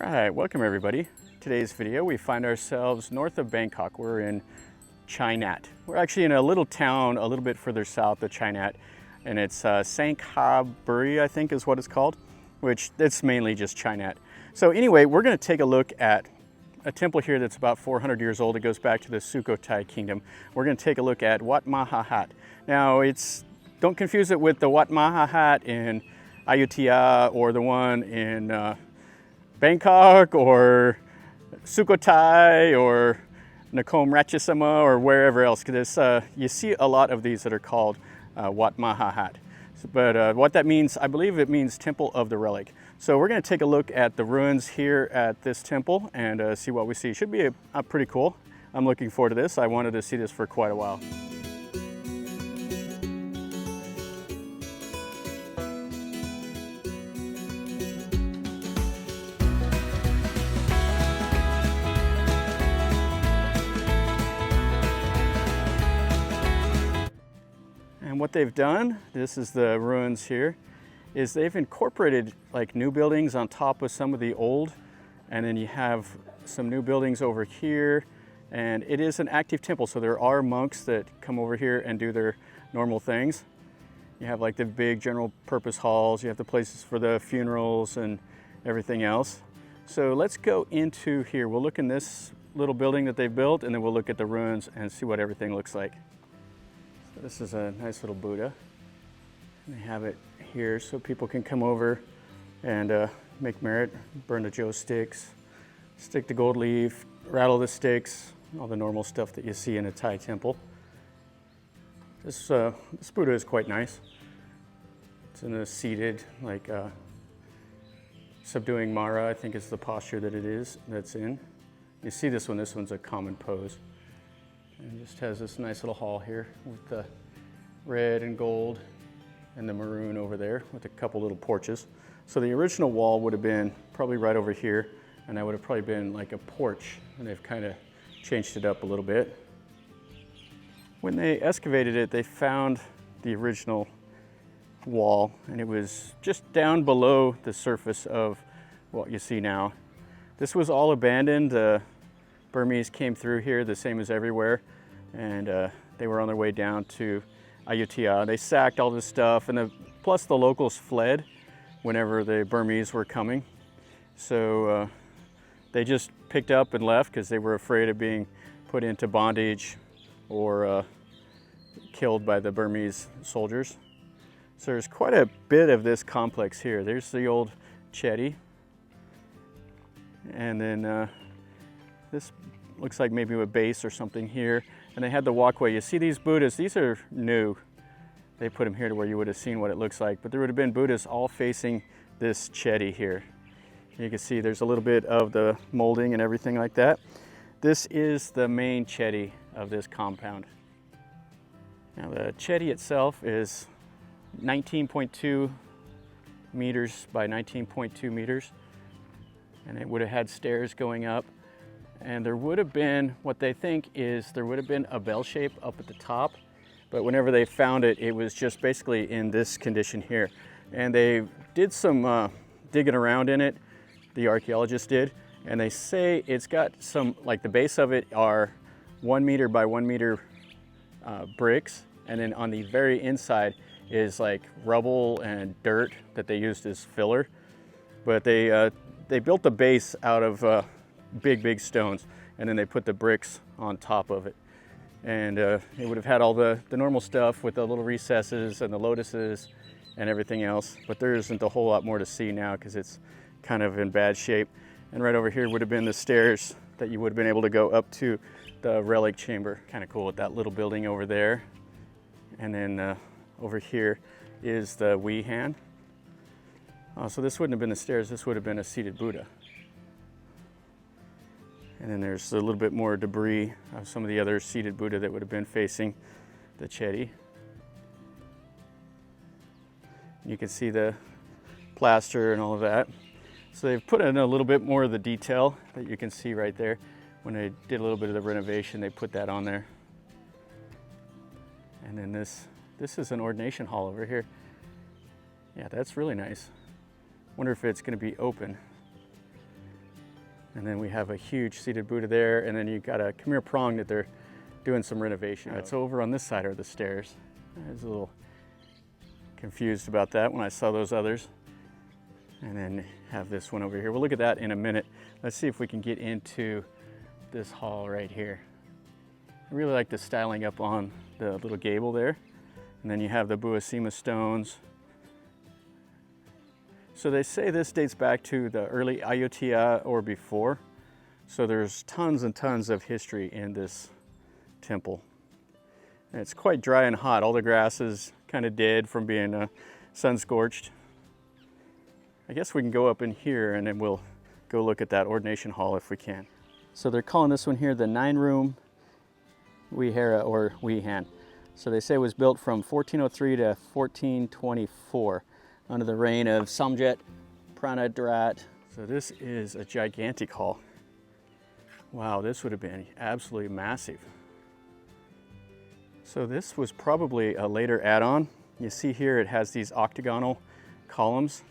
All right, welcome everybody. Today's video, we find ourselves north of Bangkok. We're in Chainat. We're actually in a little town a little bit further south of Chainat, and it's Sangkhlaburi, I think is what it's called, which it's mainly just Chainat. So anyway, we're going to take a look at a temple here that's about 400 years old. It goes back to the Sukhothai Kingdom. We're going to take a look at Wat Mahathat. Now, don't confuse it with the Wat Mahathat in Ayutthaya or the one in Bangkok or Sukhothai or Nakhon Ratchasima or wherever else, because you see a lot of these that are called Wat Mahathat. But what that means, I believe it means Temple of the Relic. So we're going to take a look at the ruins here at this temple and see what we see. Should be pretty cool. I'm looking forward to this. I wanted to see this for quite a while. And what they've done, this is the ruins here, is they've incorporated like new buildings on top of some of the old, and then you have some new buildings over here, and it is an active temple, so there are monks that come over here and do their normal things. You have like the big general purpose halls, you have the places for the funerals and everything else. So let's go into here. We'll look in this little building that they've built, and then we'll look at the ruins and see what everything looks like. This is a nice little Buddha. They have it here so people can come over and make merit, burn the joe sticks, stick the gold leaf, rattle the sticks, all the normal stuff that you see in a Thai temple. This Buddha is quite nice. It's in a seated, like subduing Mara, I think is the posture that it is, that's in. You see this one's a common pose. And it just has this nice little hall here with the red and gold and the maroon over there with a couple little porches. So the original wall would have been probably right over here, and that would have probably been like a porch, and they've kind of changed it up a little bit. When they excavated it, they found the original wall, and it was just down below the surface of what you see now. This was all abandoned. Burmese came through here the same as everywhere, and they were on their way down to Ayutthaya. They sacked all this stuff, and plus the locals fled whenever the Burmese were coming. So they just picked up and left because they were afraid of being put into bondage or killed by the Burmese soldiers. So there's quite a bit of this complex here. There's the old chedi, and then this looks like maybe a base or something here. And they had the walkway. You see these Buddhas, these are new. They put them here to where you would have seen what it looks like. But there would have been Buddhas all facing this chedi here. You can see there's a little bit of the molding and everything like that. This is the main chedi of this compound. Now the chedi itself is 19.2 meters by 19.2 meters. And it would have had stairs going up. And there would have been, what they think is, there would have been a bell shape up at the top, but whenever they found it, it was just basically in this condition here. And they did some digging around in it, the archaeologists did, and they say it's got some, like the base of it are 1 meter by 1 meter bricks, and then on the very inside is like rubble and dirt that they used as filler. But they built the base out of big stones, and then they put the bricks on top of it, and it would have had all the normal stuff with the little recesses and the lotuses and everything else, but there isn't a whole lot more to see now because it's kind of in bad shape. And right over here would have been the stairs that you would have been able to go up to the relic chamber. Kind of cool with that little building over there. And then over here is the wihan. So this wouldn't have been the stairs, this would have been a seated Buddha. And then there's a little bit more debris of some of the other seated Buddha that would have been facing the chedi. You can see the plaster and all of that. So they've put in a little bit more of the detail that you can see right there. When they did a little bit of the renovation, they put that on there. And then this is an ordination hall over here. Yeah, that's really nice. Wonder if it's going to be open. And then we have a huge seated Buddha there, and then you've got a Khmer prong that they're doing some renovation. It's over on this side are the stairs. I was a little confused about that when I saw those others. And then have this one over here. We'll look at that in a minute. Let's see if we can get into this hall right here. I really like the styling up on the little gable there. And then you have the Buasima stones. So they say this dates back to the early Ayutthaya or before. So there's tons and tons of history in this temple. And it's quite dry and hot. All the grass is kind of dead from being sun scorched. I guess we can go up in here and then we'll go look at that ordination hall if we can. So they're calling this one here the 9-room Vihara or wihan. So they say it was built from 1403 to 1424 under the reign of Samjet Pranadrat. So this is a gigantic hall. Wow, this would have been absolutely massive. So this was probably a later add-on. You see here it has these octagonal columns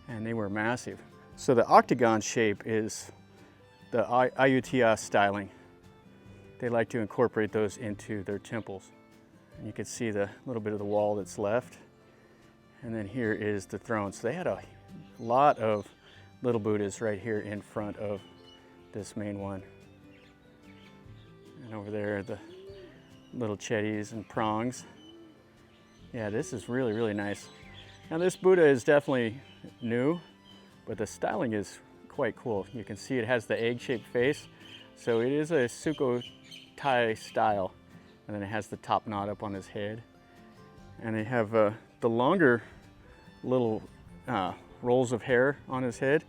and they were massive. So the octagon shape is the Ayutthaya styling. They like to incorporate those into their temples. And you can see the little bit of the wall that's left. And then here is the throne. So they had a lot of little Buddhas right here in front of this main one. And over there, the little chedis and prangs. Yeah, this is really, really nice. Now this Buddha is definitely new, but the styling is quite cool. You can see it has the egg-shaped face. So it is a Sukhothai style. And then it has the top knot up on his head. And they have the longer little rolls of hair on his head.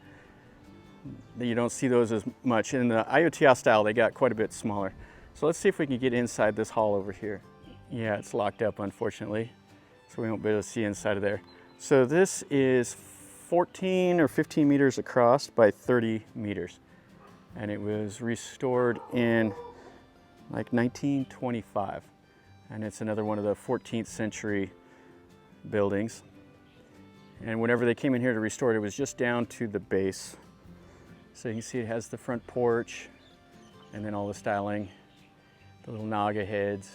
You don't see those as much. In the Ayutthaya style, they got quite a bit smaller. So let's see if we can get inside this hall over here. Yeah, it's locked up, unfortunately, so we won't be able to see inside of there. So this is 14 or 15 meters across by 30 meters. And it was restored in like 1925. And it's another one of the 14th century buildings. And whenever they came in here to restore it, it was just down to the base. So you can see it has the front porch and then all the styling, the little Naga heads.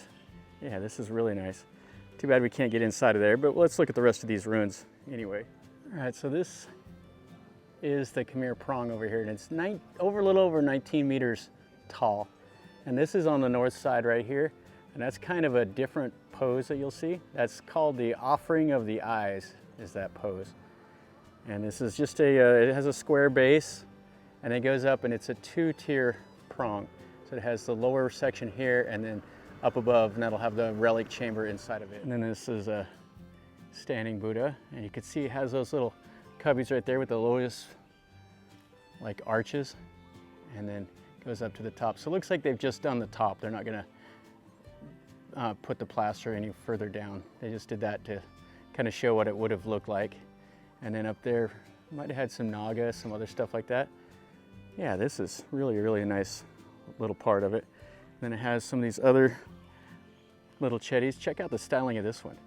Yeah, this is really nice. Too bad we can't get inside of there, but let's look at the rest of these ruins anyway. All right, so this is the Khmer prong over here, and it's a little over 19 meters tall. And this is on the north side right here, and that's kind of a different pose that you'll see. That's called the offering of the eyes, is that pose. And this is just it has a square base, and it goes up, and it's a 2-tier prong. So it has the lower section here, and then up above, and that'll have the relic chamber inside of it. And then this is a standing Buddha, and you can see it has those little cubbies right there with the lotus like arches, and then goes up to the top. So it looks like they've just done the top. They're not gonna put the plaster any further down. They just did that to kind of show what it would have looked like. And then up there, might have had some Naga, some other stuff like that. Yeah, this is really, really a nice little part of it. And then it has some of these other little chedis. Check out the styling of this one.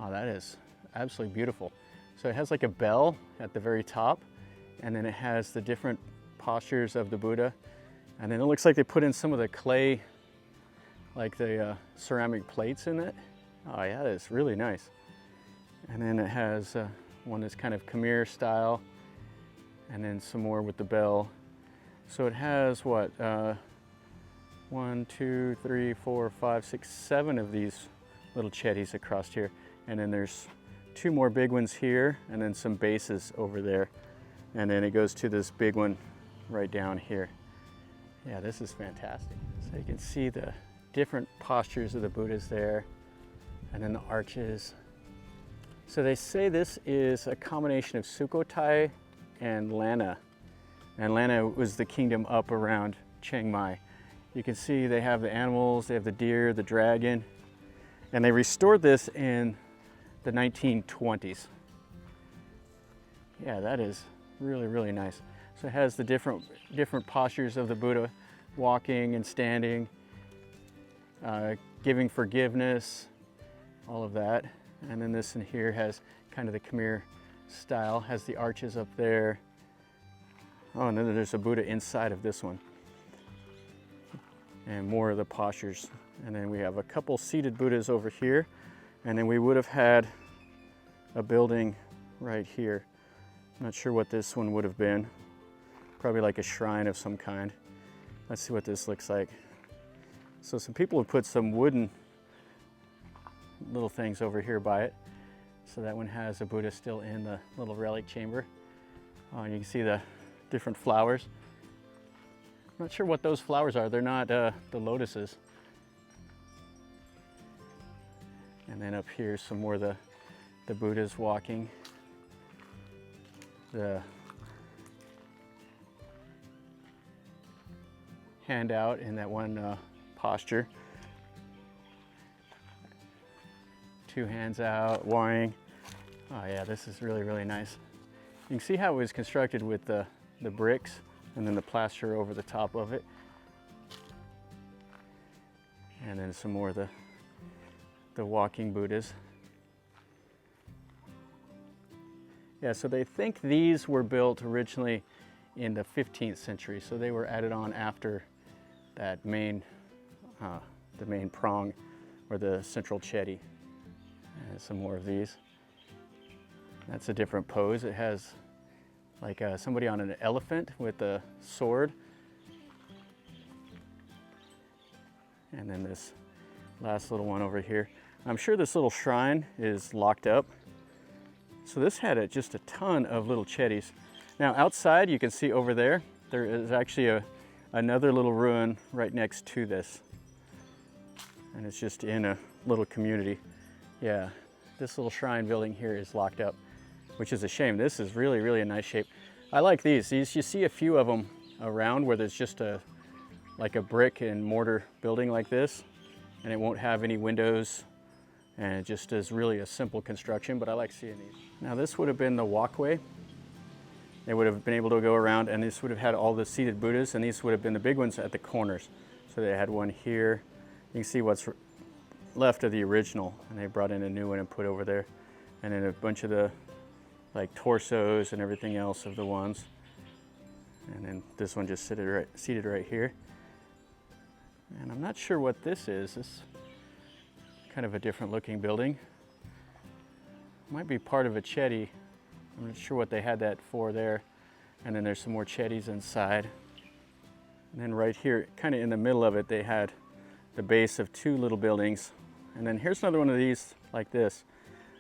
Oh, that is absolutely beautiful. So it has like a bell at the very top, and then it has the different postures of the Buddha. And then it looks like they put in some of the clay, like the ceramic plates in it. Oh yeah, it's really nice. And then it has one that's kind of Khmer style, and then some more with the bell. So it has what, 1, 2, 3, 4, 5, 6, 7 of these little chedis across here. And then there's 2 more big ones here, and then some bases over there. And then it goes to this big one right down here. Yeah, this is fantastic. So you can see the different postures of the Buddhas there, and then the arches. So they say this is a combination of Sukhothai and Lanna. And Lanna was the kingdom up around Chiang Mai. You can see they have the animals, they have the deer, the dragon, and they restored this in the 1920s. Yeah, that is really, really nice. So it has the different postures of the Buddha, walking and standing, giving forgiveness, all of that. And then this in here has kind of the Khmer style, has the arches up there. Oh, and then there's a Buddha inside of this one. And more of the postures. And then we have a couple seated Buddhas over here. And then we would have had a building right here. I'm not sure what this one would have been. Probably like a shrine of some kind. Let's see what this looks like. So some people have put some wooden little things over here by it. So that one has a Buddha still in the little relic chamber. Oh, and you can see the different flowers. I'm not sure what those flowers are. They're not the lotuses. And then up here, some more of the Buddhas walking. The hand out in that one posture. Two hands out, Wang. Oh yeah, this is really, really nice. You can see how it was constructed with the bricks and then the plaster over the top of it. And then some more of the walking Buddhas. Yeah, so they think these were built originally in the 15th century, so they were added on after that main, the main prong or the central chedi. And some more of these. That's a different pose. It has like somebody on an elephant with a sword. And then this last little one over here. I'm sure this little shrine is locked up. So this had just a ton of little chedis. Now outside you can see over there, there is actually another little ruin right next to this. And it's just in a little community. Yeah, this little shrine building here is locked up, which is a shame. This is really, really a nice shape. I like these. You see a few of them around where there's just like a brick and mortar building like this, and it won't have any windows, and it just is really a simple construction, but I like seeing these. Now this would have been the walkway. They would have been able to go around, and this would have had all the seated Buddhas, and these would have been the big ones at the corners. So they had one here. You can see what's left of the original, and they brought in a new one and put over there. And then a bunch of the like torsos and everything else of the ones. And then this one just seated right here. And I'm not sure what this is. This is kind of a different looking building. Might be part of a chedi. I'm not sure what they had that for there. And then there's some more chedis inside. And then right here, kind of in the middle of it, they had the base of two little buildings. And then here's another one of these like this.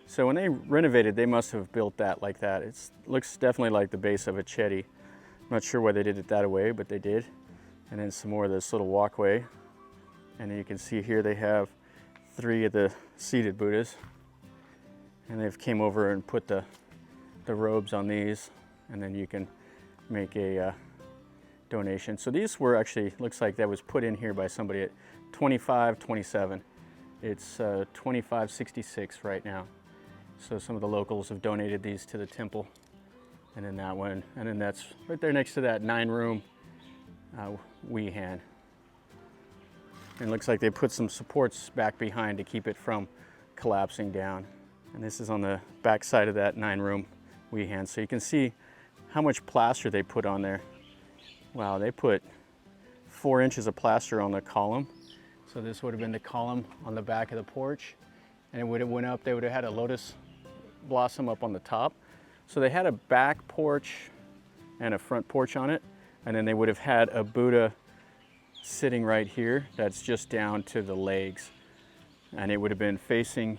So when they renovated, they must have built that like that. It looks definitely like the base of a chedi. I'm not sure why they did it that way, but they did. And then some more of this little walkway. And then you can see here they have 3 of the seated Buddhas. And they've came over and put the robes on these. And then you can make a donation. So these were actually, looks like that was put in here by somebody at $25.27. It's $25.66 right now. So some of the locals have donated these to the temple. And then that one, and then that's right there next to that 9-room wihan. And it looks like they put some supports back behind to keep it from collapsing down. And this is on the back side of that 9-room wihan. So you can see how much plaster they put on there. Wow, they put 4 inches of plaster on the column. So this would have been the column on the back of the porch. And it would have went up, they would have had a lotus blossom up on the top. So they had a back porch and a front porch on it. And then they would have had a Buddha sitting right here that's just down to the legs. And it would have been facing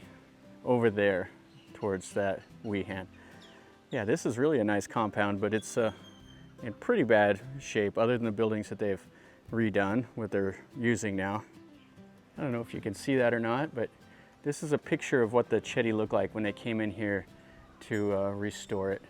over there towards that wihan. Yeah, this is really a nice compound, but it's in pretty bad shape other than the buildings that they've redone, what they're using now. I don't know if you can see that or not, but this is a picture of what the chedi looked like when they came in here to restore it.